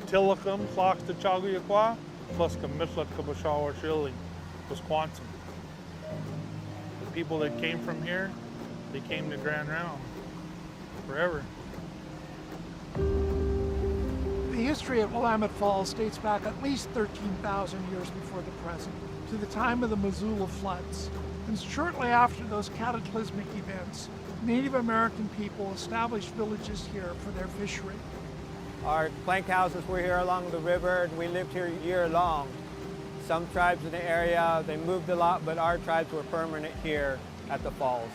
Tillicum, Clocks to Chaguyakwa, plus Kamitlat Kabashawa Shilling, Wisconsin. The people that came from here, they came to Grand Round forever. The history of Willamette Falls dates back at least 13,000 years before the present, to the time of the Missoula floods. And shortly after those cataclysmic events, Native American people established villages here for their fishery. Our plank houses were here along the river, and we lived here year-long. Some tribes in the area, they moved a lot, but our tribes were permanent here at the falls.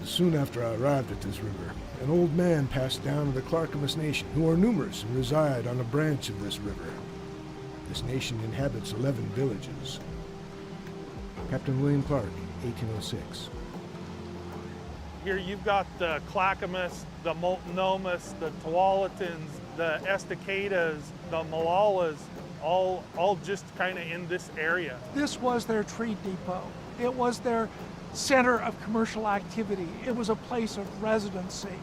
Soon after I arrived at this river, an old man passed down to the Clackamas Nation, who are numerous and reside on a branch of this river. This nation inhabits 11 villages. Captain William Clark, 1806. Here you've got the Clackamas, the Multnomas, the Tualatans, the Estacadas, the Malalas, all just kind of in this area. This was their trade depot. It was their center of commercial activity. It was a place of residency.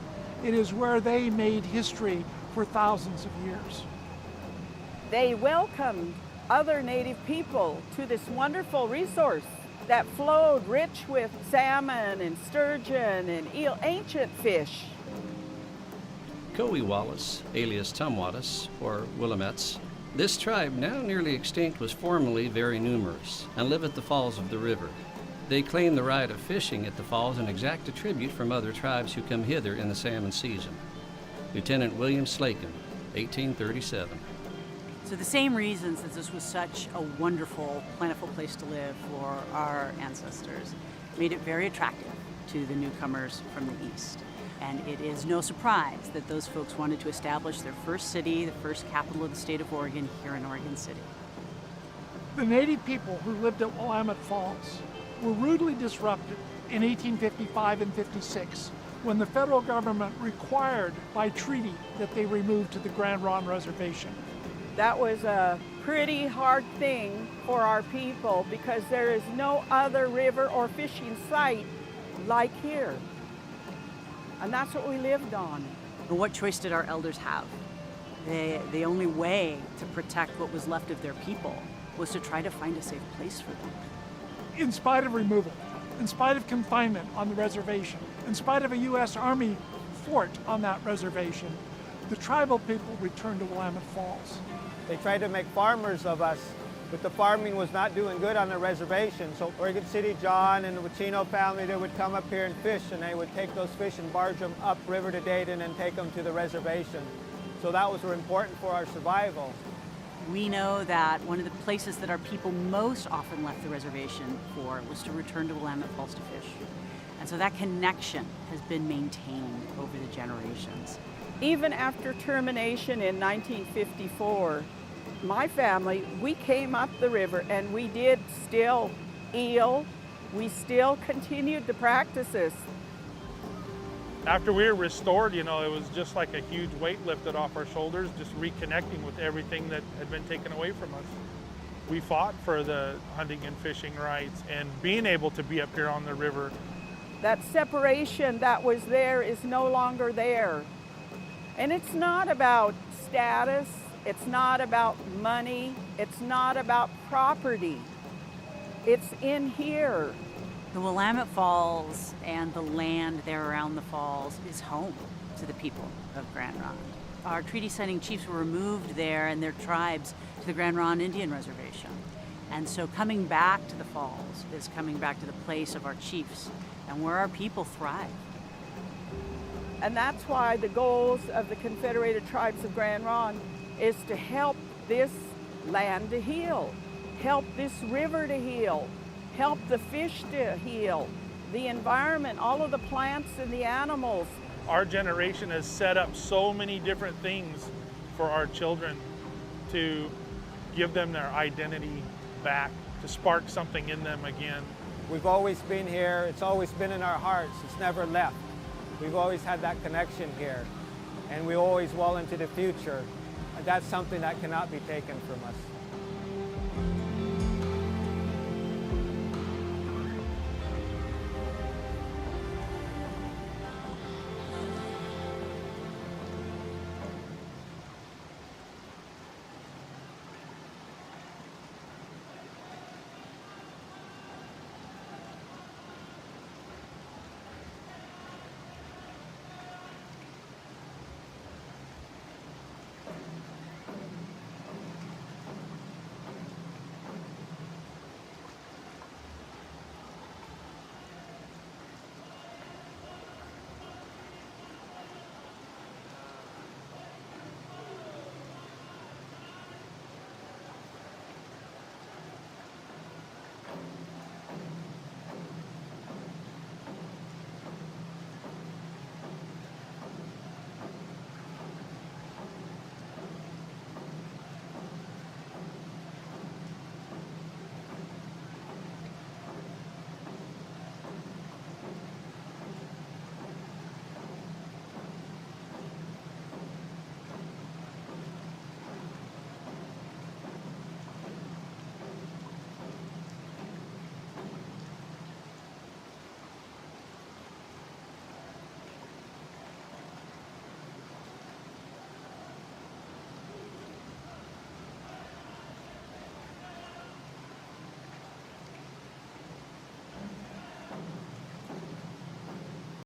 It is where they made history for thousands of years. They welcomed other Native people to this wonderful resource that flowed rich with salmon and sturgeon and eel, ancient fish. Coewalis, alias Tumwatis, or Willamettes. This tribe, now nearly extinct, was formerly very numerous and lived at the falls of the river. They claim the right of fishing at the falls and exact a tribute from other tribes who come hither in the salmon season. Lieutenant William Slaken, 1837. So the same reasons that this was such a wonderful, plentiful place to live for our ancestors made it very attractive to the newcomers from the east. And it is no surprise that those folks wanted to establish their first city, the first capital of the state of Oregon, here in Oregon City. The Native people who lived at Willamette Falls were rudely disrupted in 1855 and 56 when the federal government required by treaty that they remove to the Grand Ronde Reservation. That was a pretty hard thing for our people because there is no other river or fishing site like here. And that's what we lived on. But what choice did our elders have? The only way to protect what was left of their people was to try to find a safe place for them. In spite of removal, in spite of confinement on the reservation, in spite of a U.S. Army fort on that reservation, the tribal people returned to Willamette Falls. They tried to make farmers of us, but the farming was not doing good on the reservation. So Oregon City John and the Wachino family, they would come up here and fish, and they would take those fish and barge them up river to Dayton and take them to the reservation. So that was important for our survival. We know that one of the places that our people most often left the reservation for was to return to Willamette Falls to fish. And so that connection has been maintained over the generations. Even after termination in 1954, my family, we came up the river and we did still eel. We still continued the practices. After we were restored, it was just like a huge weight lifted off our shoulders, just reconnecting with everything that had been taken away from us. We fought for the hunting and fishing rights, and being able to be up here on the river. That separation that was there is no longer there. And it's not about status, it's not about money, it's not about property. It's in here. The Willamette Falls and the land there around the falls is home to the people of Grand Ronde. Our treaty-signing chiefs were removed there and their tribes to the Grand Ronde Indian Reservation. And so coming back to the falls is coming back to the place of our chiefs and where our people thrive. And that's why the goals of the Confederated Tribes of Grand Ronde is to help this land to heal, help this river to heal, help the fish to heal, the environment, all of the plants and the animals. Our generation has set up so many different things for our children to give them their identity back, to spark something in them again. We've always been here. It's always been in our hearts. It's never left. We've always had that connection here, and we always well into the future. And that's something that cannot be taken from us.